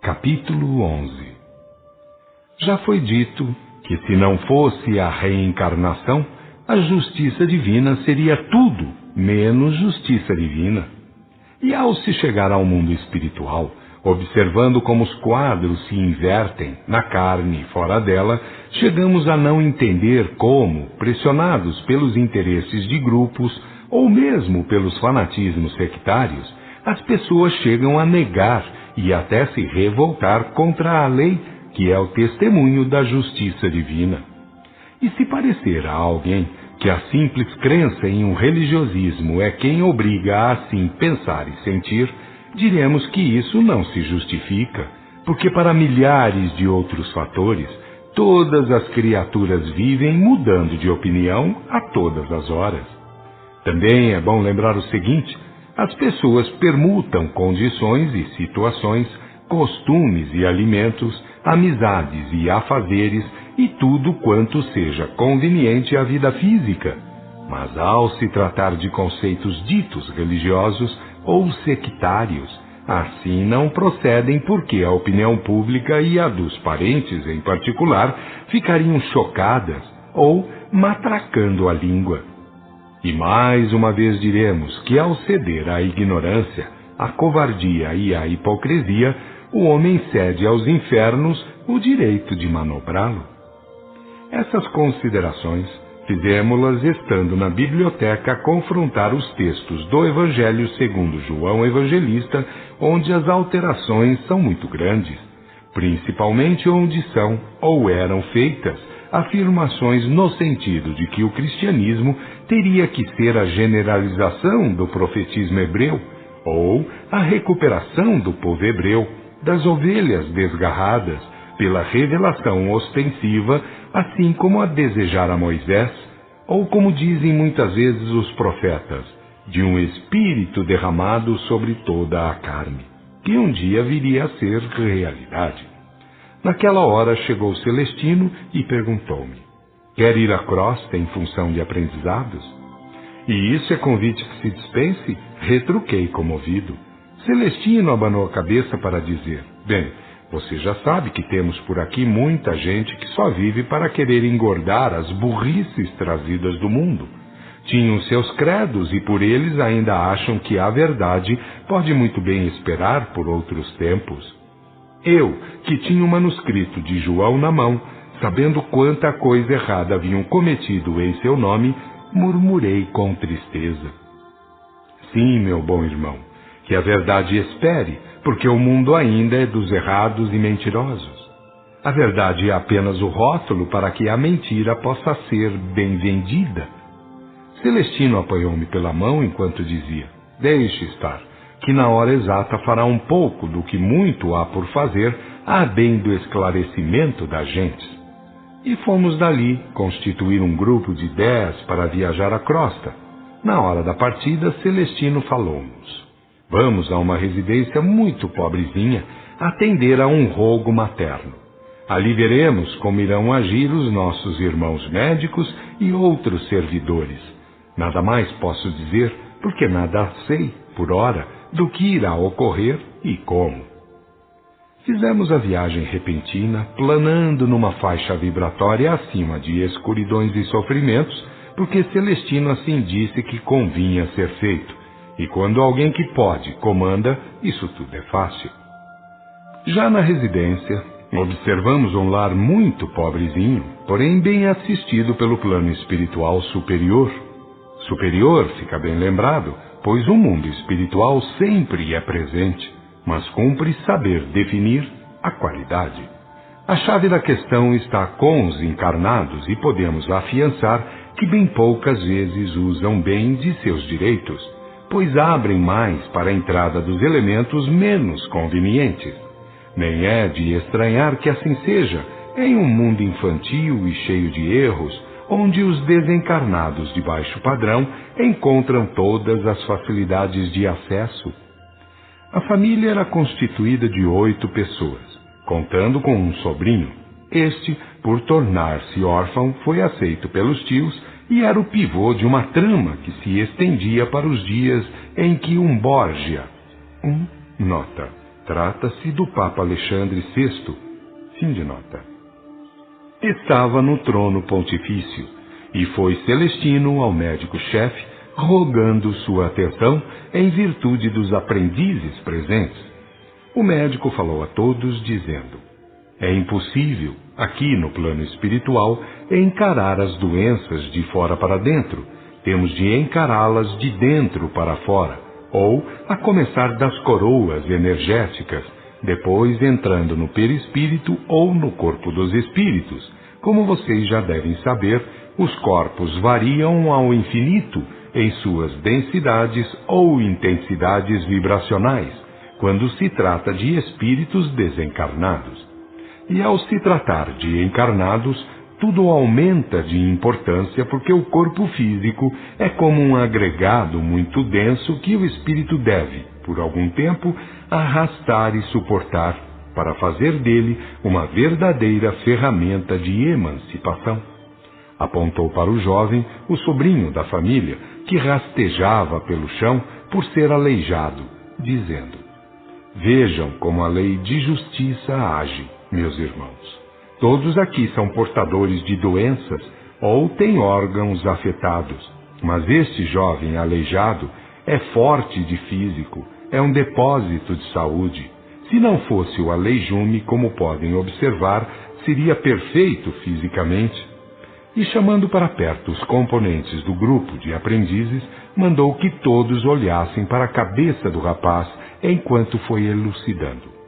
Capítulo 11. Já foi dito que, se não fosse a reencarnação, a justiça divina seria tudo menos justiça divina. E ao se chegar ao mundo espiritual, observando como os quadros se invertem na carne e fora dela, chegamos a não entender como, pressionados pelos interesses de grupos ou mesmo pelos fanatismos sectários, as pessoas chegam a negar e até se revoltar contra a lei, que é o testemunho da justiça divina. E se parecer a alguém que a simples crença em um religiosismo é quem obriga a assim pensar e sentir, diremos que isso não se justifica, porque para milhares de outros fatores, todas as criaturas vivem mudando de opinião a todas as horas. Também é bom lembrar o seguinte: as pessoas permutam condições e situações, costumes e alimentos, amizades e afazeres e tudo quanto seja conveniente à vida física. Mas ao se tratar de conceitos ditos religiosos ou sectários, assim não procedem, porque a opinião pública e a dos parentes em particular ficariam chocadas ou matracando a língua. E mais uma vez diremos que, ao ceder à ignorância, à covardia e à hipocrisia, o homem cede aos infernos o direito de manobrá-lo. Essas considerações fizemos-las estando na biblioteca a confrontar os textos do Evangelho segundo João Evangelista, onde as alterações são muito grandes, principalmente onde são ou eram feitas afirmações no sentido de que o cristianismo teria que ser a generalização do profetismo hebreu, ou a recuperação do povo hebreu, das ovelhas desgarradas, pela revelação ostensiva, assim como a desejara Moisés, ou como dizem muitas vezes os profetas, de um espírito derramado sobre toda a carne, que um dia viria a ser realidade. Naquela hora chegou Celestino e perguntou-me: quer ir à crosta em função de aprendizados? E isso é convite que se dispense? Retruquei comovido. Celestino abanou a cabeça para dizer: bem, você já sabe que temos por aqui muita gente que só vive para querer engordar as burrices trazidas do mundo. Tinham seus credos e por eles ainda acham que a verdade pode muito bem esperar por outros tempos. Eu, que tinha o manuscrito de João na mão, sabendo quanta coisa errada haviam cometido em seu nome, murmurei com tristeza: sim, meu bom irmão, que a verdade espere, porque o mundo ainda é dos errados e mentirosos. A verdade é apenas o rótulo para que a mentira possa ser bem vendida. Celestino apanhou-me pela mão enquanto dizia: deixe estar, que na hora exata fará um pouco do que muito há por fazer, a bem do esclarecimento das gentes. E fomos dali constituir um grupo de 10 para viajar à crosta. Na hora da partida, Celestino falou-nos: vamos a uma residência muito pobrezinha atender a um rogo materno. Ali veremos como irão agir os nossos irmãos médicos e outros servidores. Nada mais posso dizer, porque nada sei, por ora, do que irá ocorrer e como. Fizemos a viagem repentina, planando numa faixa vibratória acima de escuridões e sofrimentos, porque Celestino assim disse que convinha ser feito, e quando alguém que pode comanda, isso tudo é fácil. Já na residência, observamos um lar muito pobrezinho, porém bem assistido pelo plano espiritual superior. Superior, fica bem lembrado, pois o mundo espiritual sempre é presente, mas cumpre saber definir a qualidade. A chave da questão está com os encarnados e podemos afiançar que bem poucas vezes usam bem de seus direitos, pois abrem mais para a entrada dos elementos menos convenientes. Nem é de estranhar que assim seja em um mundo infantil e cheio de erros, onde os desencarnados de baixo padrão encontram todas as facilidades de acesso. A família era constituída de 8 pessoas, contando com um sobrinho. Este, por tornar-se órfão, foi aceito pelos tios e era o pivô de uma trama que se estendia para os dias em que um Borgia, nota, Trata-se do Papa Alexandre VI. Fim de nota. Estava no trono pontifício e foi Celestino ao médico-chefe rogando sua atenção em virtude dos aprendizes presentes. O médico falou a todos dizendo: é impossível, aqui no plano espiritual, encarar as doenças de fora para dentro. Temos de encará-las de dentro para fora, ou a começar das coroas energéticas, depois entrando no perispírito ou no corpo dos espíritos. Como vocês já devem saber, os corpos variam ao infinito em suas densidades ou intensidades vibracionais, quando se trata de espíritos desencarnados. E ao se tratar de encarnados, tudo aumenta de importância porque o corpo físico é como um agregado muito denso que o espírito deve, por algum tempo, arrastar e suportar para fazer dele uma verdadeira ferramenta de emancipação. Apontou para o jovem, o sobrinho da família, que rastejava pelo chão por ser aleijado, dizendo: vejam como a lei de justiça age, meus irmãos. Todos aqui são portadores de doenças ou têm órgãos afetados, mas este jovem aleijado é forte de físico, é um depósito de saúde. Se não fosse o aleijume, como podem observar, seria perfeito fisicamente. E chamando para perto os componentes do grupo de aprendizes, mandou que todos olhassem para a cabeça do rapaz enquanto foi elucidando.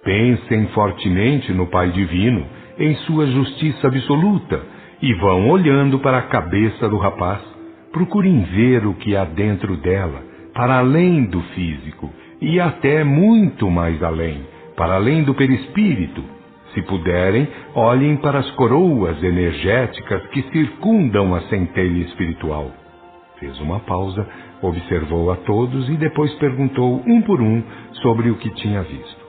Pensem fortemente no Pai Divino, em sua justiça absoluta, e vão olhando para a cabeça do rapaz. Procurem ver o que há dentro dela, para além do físico, e até muito mais além, para além do perispírito. Se puderem, olhem para as coroas energéticas que circundam a centelha espiritual. Fez uma pausa, observou a todos e depois perguntou um por um sobre o que tinha visto.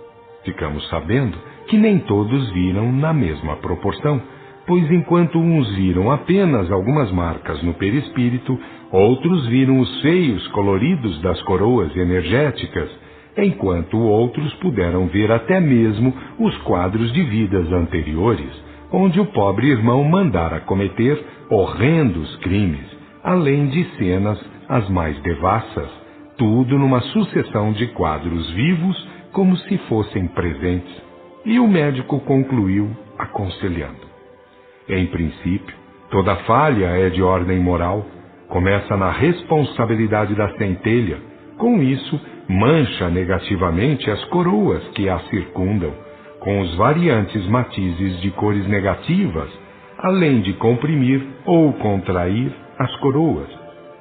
Ficamos sabendo que nem todos viram na mesma proporção, pois enquanto uns viram apenas algumas marcas no perispírito, outros viram os seios coloridos das coroas energéticas, enquanto outros puderam ver até mesmo os quadros de vidas anteriores, onde o pobre irmão mandara cometer horrendos crimes, além de cenas as mais devassas, tudo numa sucessão de quadros vivos, como se fossem presentes. E o médico concluiu, aconselhando: em princípio, toda falha é de ordem moral, começa na responsabilidade da centelha. Com isso, mancha negativamente as coroas que a circundam, com os variantes matizes de cores negativas, além de comprimir ou contrair as coroas.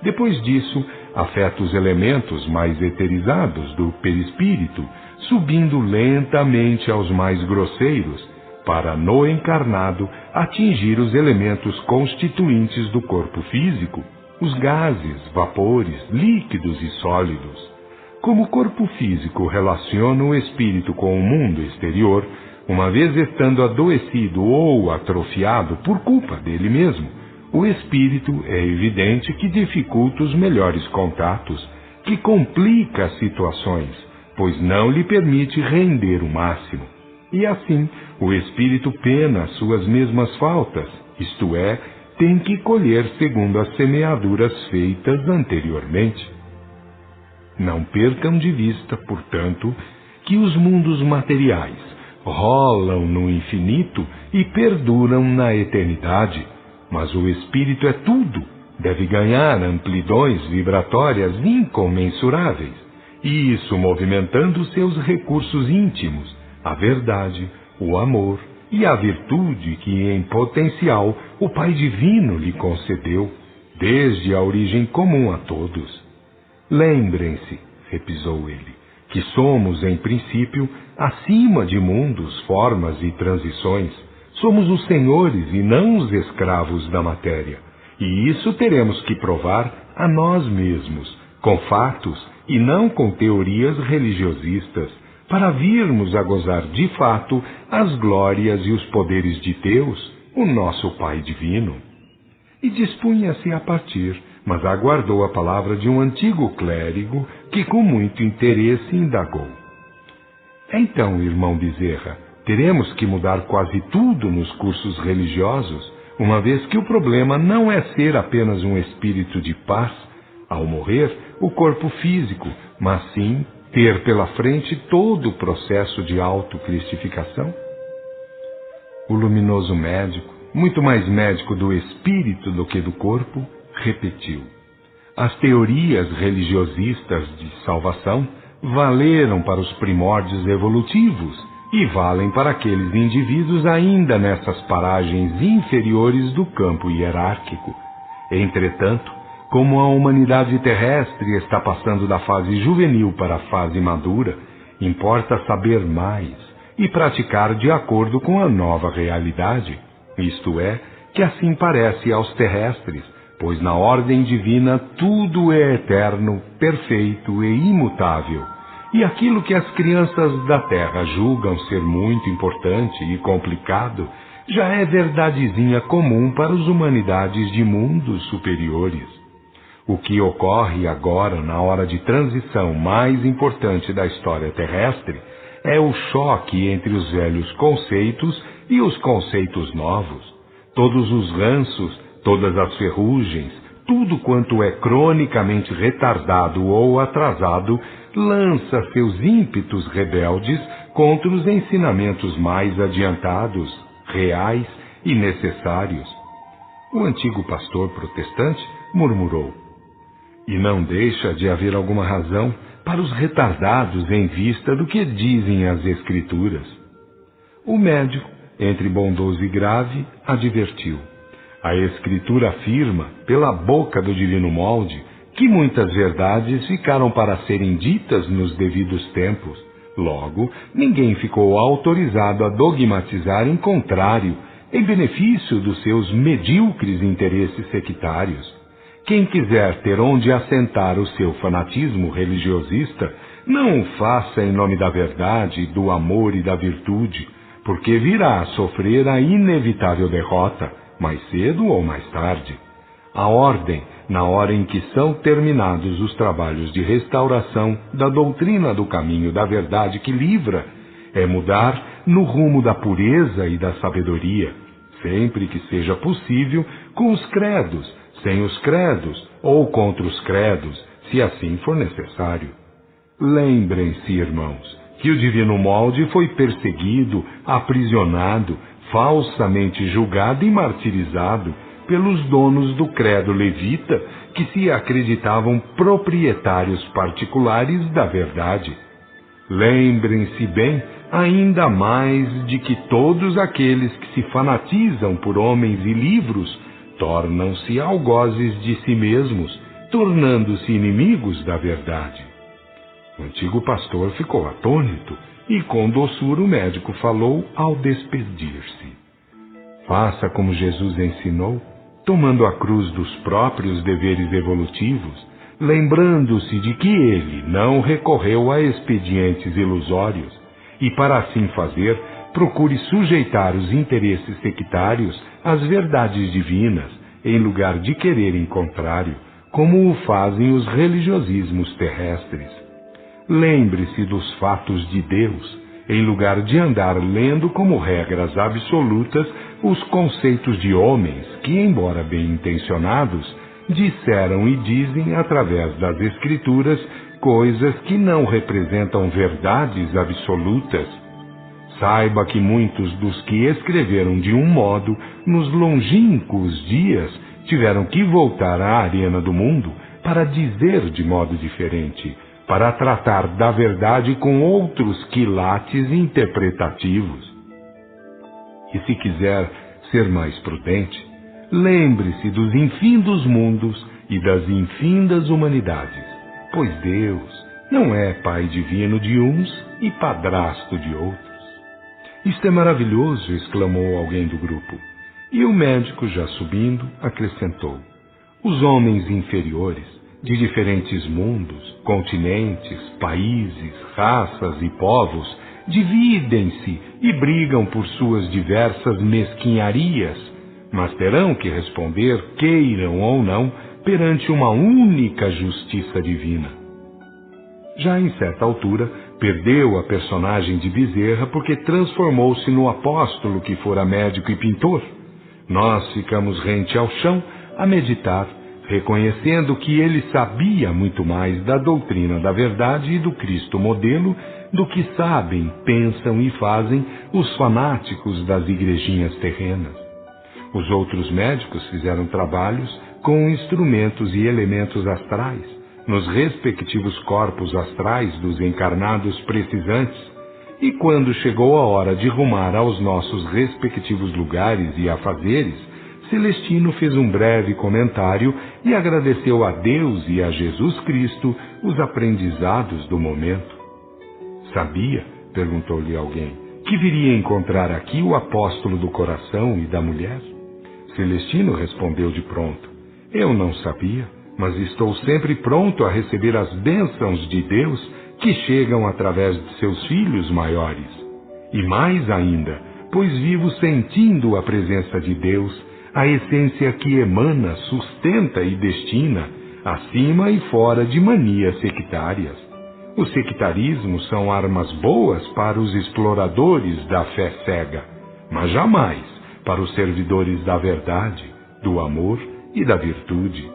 Depois disso, afeta os elementos mais eterizados do perispírito, subindo lentamente aos mais grosseiros, para, no encarnado, atingir os elementos constituintes do corpo físico, os gases, vapores, líquidos e sólidos. Como o corpo físico relaciona o espírito com o mundo exterior, uma vez estando adoecido ou atrofiado por culpa dele mesmo, o espírito é evidente que dificulta os melhores contatos, que complica as situações, pois não lhe permite render o máximo. E assim, o espírito pena as suas mesmas faltas, isto é, tem que colher segundo as semeaduras feitas anteriormente. Não percam de vista, portanto, que os mundos materiais rolam no infinito e perduram na eternidade, mas o espírito é tudo, deve ganhar amplidões vibratórias incomensuráveis, e isso movimentando seus recursos íntimos, a verdade, o amor e a virtude que em potencial o Pai Divino lhe concedeu, desde a origem comum a todos. Lembrem-se, repisou ele, que somos, em princípio, acima de mundos, formas e transições. Somos os senhores e não os escravos da matéria. E isso teremos que provar a nós mesmos, com fatos e não com teorias religiosistas, para virmos a gozar de fato as glórias e os poderes de Deus, o nosso Pai Divino. E dispunha-se a partir, mas aguardou a palavra de um antigo clérigo que com muito interesse indagou: Então, irmão Bezerra, teremos que mudar quase tudo nos cursos religiosos, uma vez que o problema não é ser apenas um espírito de paz, ao morrer, o corpo físico, mas sim ter pela frente todo o processo de autocristificação? O luminoso médico, muito mais médico do espírito do que do corpo, repetiu: as teorias religiosistas de salvação valeram para os primórdios evolutivos e valem para aqueles indivíduos ainda nessas paragens inferiores do campo hierárquico. Entretanto, como a humanidade terrestre está passando da fase juvenil para a fase madura, importa saber mais e praticar de acordo com a nova realidade, isto é, que assim parece aos terrestres, pois na ordem divina tudo é eterno, perfeito e imutável, e aquilo que as crianças da Terra julgam ser muito importante e complicado, já é verdadezinha comum para as humanidades de mundos superiores. O que ocorre agora na hora de transição mais importante da história terrestre é o choque entre os velhos conceitos e os conceitos novos. Todos os ranços, todas as ferrugens, tudo quanto é cronicamente retardado ou atrasado, lança seus ímpetos rebeldes contra os ensinamentos mais adiantados, reais e necessários. O antigo pastor protestante murmurou: e não deixa de haver alguma razão para os retardados em vista do que dizem as Escrituras. O médico, entre bondoso e grave, advertiu: a Escritura afirma, pela boca do divino molde, que muitas verdades ficaram para serem ditas nos devidos tempos. Logo, ninguém ficou autorizado a dogmatizar em contrário, em benefício dos seus medíocres interesses sectários. Quem quiser ter onde assentar o seu fanatismo religiosista, não o faça em nome da verdade, do amor e da virtude, porque virá a sofrer a inevitável derrota, mais cedo ou mais tarde. A ordem, na hora em que são terminados os trabalhos de restauração da doutrina do caminho da verdade que livra, é mudar no rumo da pureza e da sabedoria, sempre que seja possível, com os credos, sem os credos ou contra os credos, se assim for necessário. Lembrem-se, irmãos, que o divino molde foi perseguido, aprisionado, falsamente julgado e martirizado pelos donos do credo levita, que se acreditavam proprietários particulares da verdade. Lembrem-se bem, ainda mais, de que todos aqueles que se fanatizam por homens e livros tornam-se algozes de si mesmos, tornando-se inimigos da verdade. O antigo pastor ficou atônito e com doçura o médico falou ao despedir-se: faça como Jesus ensinou, tomando a cruz dos próprios deveres evolutivos, lembrando-se de que ele não recorreu a expedientes ilusórios, e para assim fazer, procure sujeitar os interesses sectários às verdades divinas, em lugar de querer em contrário, como o fazem os religiosismos terrestres. Lembre-se dos fatos de Deus, em lugar de andar lendo como regras absolutas os conceitos de homens que, embora bem intencionados, disseram e dizem através das Escrituras coisas que não representam verdades absolutas. Saiba que muitos dos que escreveram de um modo nos longínquos dias tiveram que voltar à arena do mundo para dizer de modo diferente, para tratar da verdade com outros quilates interpretativos. E se quiser ser mais prudente, lembre-se dos infindos mundos e das infindas humanidades, pois Deus não é Pai divino de uns e padrasto de outros. Isto é maravilhoso, exclamou alguém do grupo. E o médico, já subindo, acrescentou: os homens inferiores, de diferentes mundos, continentes, países, raças e povos, dividem-se e brigam por suas diversas mesquinharias, mas terão que responder, queiram ou não, perante uma única justiça divina. Já em certa altura, Perdeu a personagem de Bezerra porque transformou-se no apóstolo que fora médico e pintor. Nós ficamos rente ao chão a meditar, reconhecendo que ele sabia muito mais da doutrina da verdade e do Cristo modelo do que sabem, pensam e fazem os fanáticos das igrejinhas terrenas. Os outros médicos fizeram trabalhos com instrumentos e elementos astrais, nos respectivos corpos astrais dos encarnados precisantes, e quando chegou a hora de rumar aos nossos respectivos lugares e afazeres, Celestino fez um breve comentário e agradeceu a Deus e a Jesus Cristo os aprendizados do momento. Sabia, perguntou-lhe alguém, que viria encontrar aqui o apóstolo do coração e da mulher? Celestino respondeu de pronto, eu não sabia, mas estou sempre pronto a receber as bênçãos de Deus que chegam através de seus filhos maiores. E mais ainda, pois vivo sentindo a presença de Deus, a essência que emana, sustenta e destina, acima e fora de manias sectárias. Os sectarismos são armas boas para os exploradores da fé cega, mas jamais para os servidores da verdade, do amor e da virtude.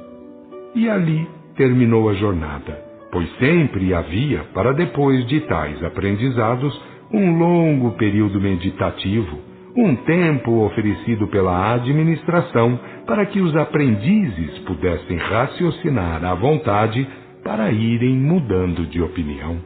E ali terminou a jornada, pois sempre havia, para depois de tais aprendizados, um longo período meditativo, um tempo oferecido pela administração para que os aprendizes pudessem raciocinar à vontade para irem mudando de opinião.